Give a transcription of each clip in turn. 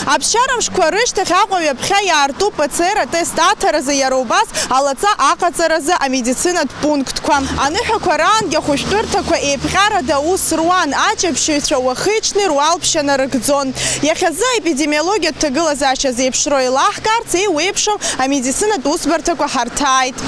Аԥсшьара мшқәа рышьҭахь Аҟәа ҩаԥхьа иаарту ПЦР атест аҭаразы иара убас алаҵа аҟаҵаразы амедицинатә пунктқәа. Аныҳәақәа раангьы ахәышәтәырҭақәа еиԥҟьарада аус руан, аҷаԥшьаҩцәа уахи-ҽни руалԥшьа нарыгӡон. Иахьазы аепидемиологиатә ҭагылазаашьа зеиԥшроу еилаҳкаарц еиуеиԥшым амедицинатә усбарҭақәа ҳарҭааит.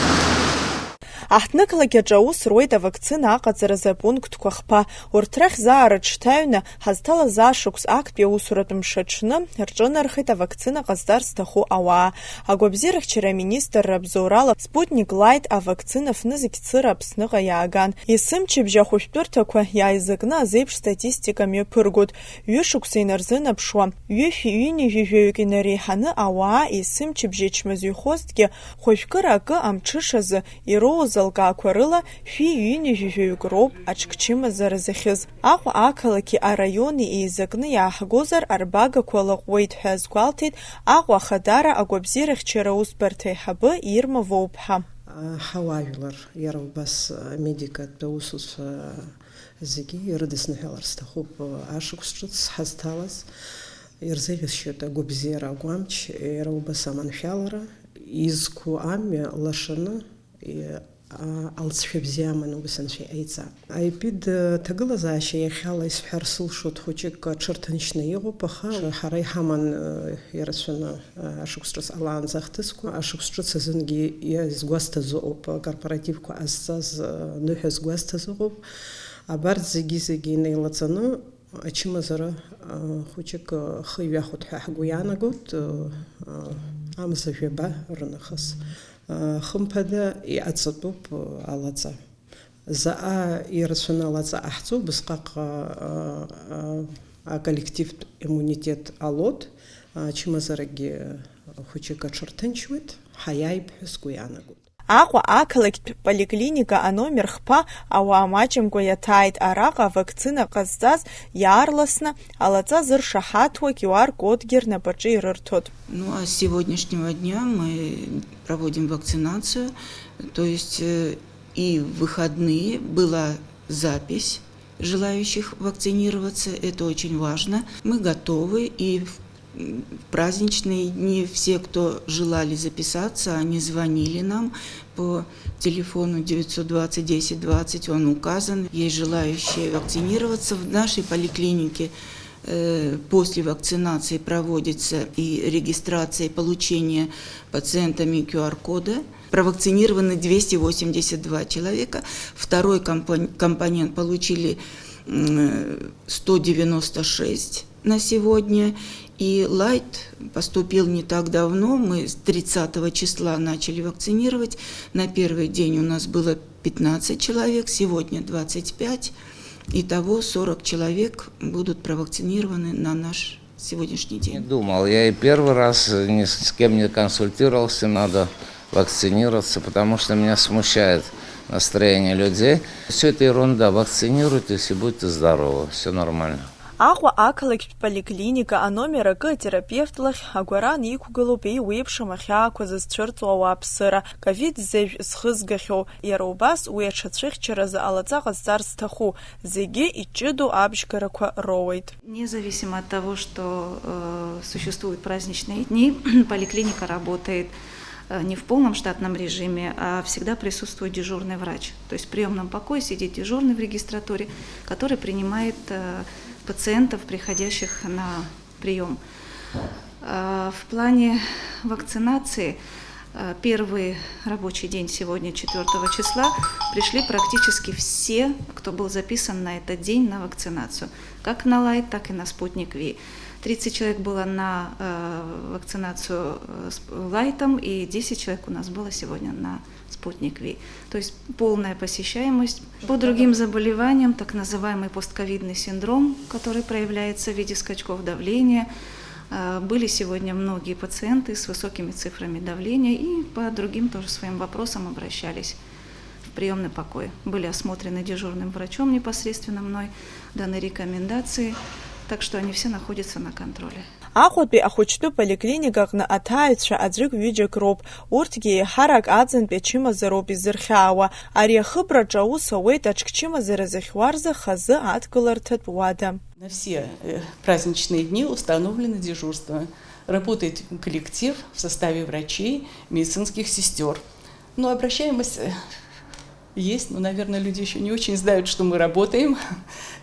Аҳҭнықалақь аҿы аус руеит авакцина аҟаҵаразы апунктқәа хԥа. Урҭ рахь заа рыҿҭаҩны ҳазҭалаз ашықәс актәи аусуратә мшаҽны рҿынархеит авакцина ҟазҵарц зҭаху ауаа. Агәабзиарахьчара аминистрра абзоурала Спутник Лайт авакцина фны зегь цыра Аԥсныҟа иааган. Есымчыбжьа ахәышәтәырҭақәа иааизакны азеиԥш статистика мҩаԥыргоит. Ҩышықәса инарзынаԥшуа ҩышәи-ҩынҩажәижәаҩык инареиҳаны ауаа есымчыбжьа ичмазаҩхозҭгьы хәажәкыра акы амҽышазы ироуз алкаақәа рыла шәи-ҩынҩажәижәаҩык роуп аҽкчымазара захьыз. Аҟәа ақалақьи араиони еизакны иааҳгозар арбагақәа лаҟәуеит ҳәа азгәалҭеит Аҟәа Ахадара агәабзиарахьчара усбарҭа аиҳабы Ирма Воуԥҳа. Ҳауаажәлар иара убас амедикатә аусуцәа зегьы ирыдысныҳәаларц сҭахуп ашықәс ҿыц ҳазҭалаз. Ирзеиӷьасшьоит агәабзиара агәамч, иара убас аманшәалара, изқәу амҩа лашаны алҵшәа бзиа аманы убас анцәа иҟаиҵап. Аепид ҭагылазаашьа иахьала исҳәар сылшоит хәыҷык ҽырҭынчны иҟоуп, аха ҳара иҳаман ирацәаны ашықәс ҿыц алаанӡа ахҭысқәа. Ашықәс ҿыц азынгьы изгәасҭаз ыҟоуп, акорпоративқәа ҟазҵаз ныҳәа згәасҭаз ыҟоуп. Абарҭ зегьы инеилаҵаны ачымазара хәыҷык хы иҩахәт ҳәа ҳгәы иаанагоит амза жәаба рынахыс. Хымԥада иҟаҵатәуп алаҵа. Заҟа ирацәаны алаҵа ҟаҳҵо убысҟак аколлективтә иммунитет алоит, ачымазарагьы хәыҷык аҽырҭынчуеит, ҳаиааип ҳәа сгәы иаанагоит. Аҟәа ақалақьтә поликлиника аномер хԥа ауаа маҷымкәа иаҭааит. Араҟа авакцина ҟазҵаз иаарласны алаҵа зыршаҳаҭуа QR-кодгьы рнапаҿы ирырҭот. Ну а с сегодняшнего дня мы проводим вакцинацию, то есть и в выходные была запись желающих вакцинироваться, это очень важно. Мы готовы, и в праздничные дни все, кто желали записаться, они звонили нам по телефону 920 10 20, он указан. Есть желающие вакцинироваться. В нашей поликлинике после вакцинации проводится и регистрация, и получение пациентами QR-кода. Провакцинированы 282 человека. Второй компонент получили 196 на сегодня. И Лайт поступил не так давно, мы с 30 числа начали вакцинировать. На первый день у нас было 15 человек, сегодня 25. Итого 40 человек будут провакцинированы на наш сегодняшний день. Не думал, я и первый раз ни с кем не консультировался, надо вакцинироваться, потому что меня смущает настроение людей. Все это ерунда, вакцинируйтесь и будьте здоровы, все нормально. Аҟәа ақалақьтә поликлиника аномер акы атерапевт лахь агәаран иқәгылоуп еиуеиԥшым ахьаақәа зызцәырҵуа ауааԥсыра, ковид-зежә зхызгахьоу. Иара убас уи аҽацәыхьчаразы алаҵа ҟазҵарц зҭаху зегьы иҷыдоу абжьгарақәа роуеит. Независимо от того, что существуют праздничные дни, поликлиника работает не в полном штатном режиме, а всегда присутствует дежурный врач. То есть в приемном покое сидит дежурный в регистратуре, который принимает пациентов, приходящих на прием. В плане вакцинации первый рабочий день сегодня, 4 числа, пришли практически все, кто был записан на этот день на вакцинацию, как на Лайт, так и на Спутник Ви. 30 человек было на вакцинацию с Лайтом, и 10 человек у нас было сегодня на Спутник Ви. То есть полная посещаемость. По другим заболеваниям, так называемый постковидный синдром, который проявляется в виде скачков давления, были сегодня многие пациенты с высокими цифрами давления и по другим тоже своим вопросам обращались в приемный покой. Были осмотрены дежурным врачом непосредственно мной, даны рекомендации, так что они все находятся на контроле. Аҟәатәи ахәыҷтәы поликлиника аҟны аҭааҩцәа аӡәык ҩыџьак роуп, урҭгьы еиҳарак аӡынтәи ачымазароуп изырхьаауа. Ари ахыбраҿы аус ауеит аҽгьчымазара зыхьуа рзы хазы адкыларҭатә уада. На все праздничные дни установлено дежурство. Работает коллектив в составе врачей, медицинских сестер. Но обращаемость есть, но, наверное, люди еще не очень знают, что мы работаем,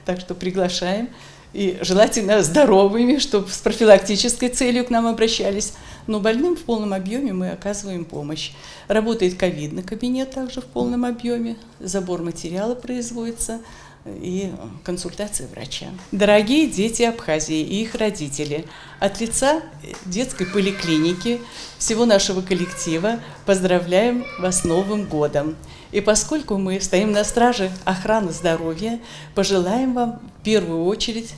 так что приглашаем. И желательно здоровыми, чтобы с профилактической целью к нам обращались. Но больным в полном объеме мы оказываем помощь. Работает ковидный кабинет также в полном объеме, забор материала производится и консультация врача. Дорогие дети Абхазии и их родители, от лица детской поликлиники, всего нашего коллектива поздравляем вас с Новым годом. И поскольку мы стоим на страже охраны здоровья, пожелаем вам в первую очередь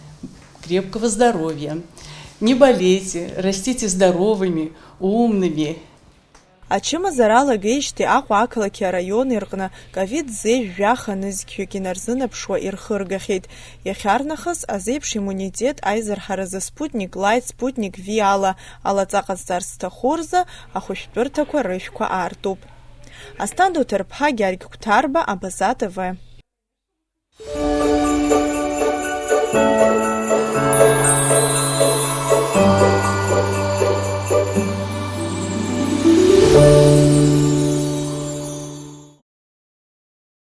крепкого здоровья. Не болейте, растите здоровыми, умными. Ачымазаралагеижьҭеи Аҟәа ақалақьи араиони рҟны ковид зеижәжәаха нызқьҩык инарзынаԥшуа ирхыргахьеит. Иахьарнахыс азеиԥш иммунитет аизырҳаразы Спутник Лайт, Спутник Ви ала алаҵа ҟазҵарц зҭаху рзы ахәышәтәырҭақәа рышәқәа аартуп. Асҭанда Уҭарԥҳа, Гьаргь Қәҭарба, Абаза ТВ.